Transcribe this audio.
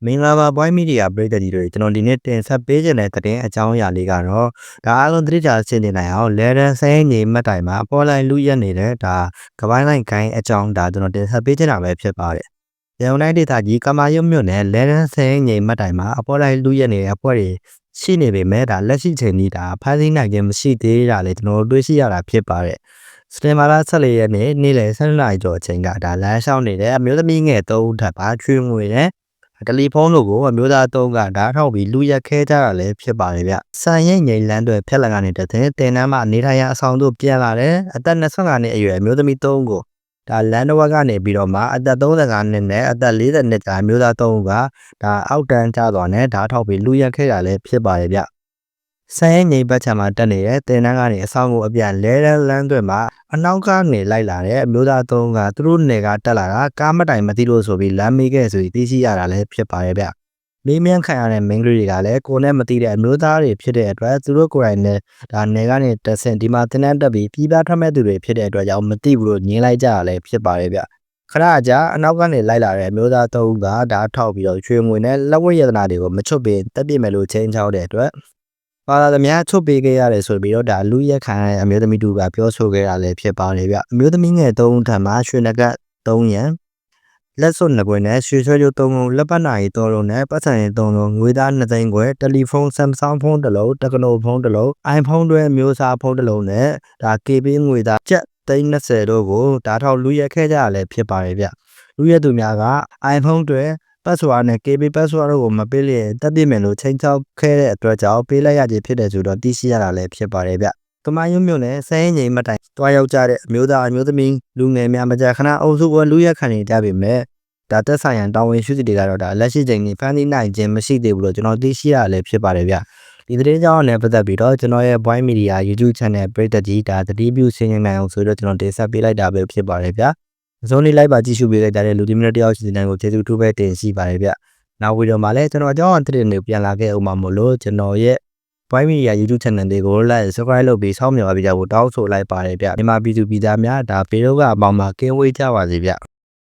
မင်္ဂလာပါ Boy Media ပရိသတ်ကြီးတွေကျွန်တော်ဒီနေ့တင်ဆက်ပေးခြင်းတဲ့သတင်းအကြောင်းအရာလေးကတော့ဒါအားလုံးသတိထားဆင်ခြင်နိုင်အောင်လဲတန်းစဲငိမ်မှတ်တိုင်မှာအပေါ်လိုင်းလူရက်နေတဲ့ဒါကပိုင်းလိုက်ကိုင်းအကြောင်းဒါကျွန်တော်တင်ဆက်ပေးခြင်းတာပဲဖြစ်ပါတယ်။ရန်ကုန်တိုင်းဒေသကြီးကမာရွတ်မြို့နယ်လဲတန်းစဲငိမ်မှတ်တိုင်မှာအပေါ်လိုင်းလူရက်နေတဲ့အဖွဲ့တွေရှိနေပေမဲ့ဒါလက်ရှိချိန်ကြီးဒါဖမ်းဆီးနိုင်ခြင်းမရှိသေးတာလေကျွန်တော်တို့တွေ့ရှိရတာဖြစ်ပါတယ်။စတင်မာလာ14ရက်နေ့နေ့လယ်12နာရီကျော်အချိန်ကဒါလမ်းလျှောက်နေတဲ့အမျိုးသမီးငယ်3ဦးထပ်ပါချွေးငွေနဲ့တယ်လီဖုန်းတို့ကိုအမျိုးသား3ကဓာတ်ထောက်ပြီးလူရက်ခဲကြတာလည်းဖြစ်ပါတယ်ဗျ။စံရိတ်ငိန်လန်းတွေဖက်လက်ကနေတဲ့တင်နန်းမှာနေထိုင်ရအဆောင်တို့ပြန်လာတဲ့အသက်25နှစ်အရွယ်အမျိုးသမီး3ဦးကိုဒါလန်ဒဝက်ကနေပြီးတော့မှအသက်35နှစ်နဲ့အသက်40နှစ်ကြာအမျိုးသား3ဦးကဒါအောက်တန်းကျသွားနဲ့ဓာတ်ထောက်ပြီးလူရက်ခဲတာလည်းဖြစ်ပါတယ်ဗျ။စံရိတ်ငိန်ဘက်ချံမှာတက်နေတဲ့တင်နန်းကနေအဆောင်ကိုအပြန်လဲလန်းတွေမှာအနောက်ကနေလိုက်လာတဲ့အမျိုးသား3ဦးကသူတို့နယ်ကတက်လာတာကားမတိုင်မသိလို့ဆိုပြီးလမ်းမေးခဲ့ဆိုပြီးသိရှိရတာလည်းဖြစ်ပါတယ်ဗျ။မေးမြန်းခံရတဲ့မင်းကလေးတွေကလည်းကိုယ်နဲ့မသိတဲ့အမျိုးသားတွေဖြစ်တဲ့အတွက်သူတို့ကိုယ်တိုင်နဲ့ဒါနယ်ကနေတက်ဆင်ဒီမှာတင်နန်းတက်ပြီးပြည်ပထွက်မဲ့သူတွေဖြစ်တဲ့အတွက်ကြောင့်မသိဘူးလို့ညင်းလိုက်ကြတာလည်းဖြစ်ပါတယ်ဗျ။ခဏကြာအနောက်ကနေလိုက်လာတဲ့အမျိုးသား3ဦးကဒါထောက်ပြီးတော့ရွှေငွေနဲ့လက်ဝတ်ရတနာတွေကိုမချွတ်ပေးတက်ပြစ်မယ်လို့ချင်းချောက်တဲ့အတွက်ပါလာသမျှချုပ်ပေးခဲ့ရတယ်ဆိုပြီးတော့ဒါလူရက်ခံရတဲ့အမျိုးသမီးတူကပြောဆိုခဲ့တာလည်းဖြစ်ပါတယ်ဗျအမျိုးသမီးငယ်3ဦးထံမှာရွှေနဂတ်3ရန်လက်စွပ်2ခွင်းနဲ့ရွှေဆွဲကြိုး3ခုလက်ပတ်နာရီ3လုံးနဲ့ပတ်စံရီ3လုံးငွေသား2သိန်းခွဲတယ်လီဖုန်း Samsung ဖုန်းတစ်လုံးတက်ကနိုဖုန်းတစ်လုံး iPhone တွဲအမျိုးအစားဖုန်းတစ်လုံးနဲ့ဒါ KB ငွေသားကျပ်330တို့ကိုဒါထောက်လူရက်ခဲ့ကြရလည်းဖြစ်ပါတယ်ဗျလူရက်သူများက iPhone တွဲပတ်စွာနဲ့ KB ပတ်စွာတို့ကိုမပေးလျင်တက်ပြစ်မယ်လို့ချိန်ချောက်ခဲ့တဲ့အတွက်ကြောင့်ပေးလိုက်ရခြင်းဖြစ်တယ်ဆိုတော့သိရှိရတာလည်းဖြစ်ပါတယ်ဗျ။ကမာရွတ်မြို့နယ်စဲငိမ်မတိုင်တွားရောက်ကြတဲ့အမျိုးသားအမျိုးသမီးလူငယ်များမကြာခဏအုပ်စုပွဲလူရက်ခံနေကြပေမဲ့ဒါသက်ဆိုင်ရာတာဝန်ရှိသူတွေကတော့ဒါလက်ရှိချိန်ကြီးဖန်တီးနိုင်ခြင်းမရှိသေးဘူးလို့ကျွန်တော်သိရှိရလည်းဖြစ်ပါတယ်ဗျ။ဒီသတင်းကြောင်းနဲ့ပတ်သက်ပြီးတော့ကျွန်တော်ရဲ့ Boy Media YouTube Channel ပရိသတ်ကြီးဒါသတိပြုဆင်ခြင်နိုင်အောင်ဆိုတော့ကျွန်တော်တင်ဆက်ပေးလိုက်တာပဲဖြစ်ပါတယ်ဗျ။အစုံလေးလိုက်ပါကြည့်ရှုပေးလိုက်တဲ့လူဒီမီနစ်တယောက်စီစဉ်တိုင်းကိုကျေးဇူးထူးပဲတင်ရှိပါတယ်ဗျ။နောက်ဗီဒီယိုမှာလည်းကျွန်တော်အကြောင်းအသစ်တွေပြန်လာခဲ့အောင်ပါမို့လို့ကျွန်တော်ရဲ့ Boy Media YouTube Channel လေးကို like subscribe လုပ်ပြီးစောင့်မျှော်ပေးကြဖို့တောင်းဆိုလိုက်ပါတယ်ဗျ။မြန်မာပြည်သူပြည်သားများဒါပေတော့ကအပေါင်းမှာကင်းဝေးကြပါစေဗျ။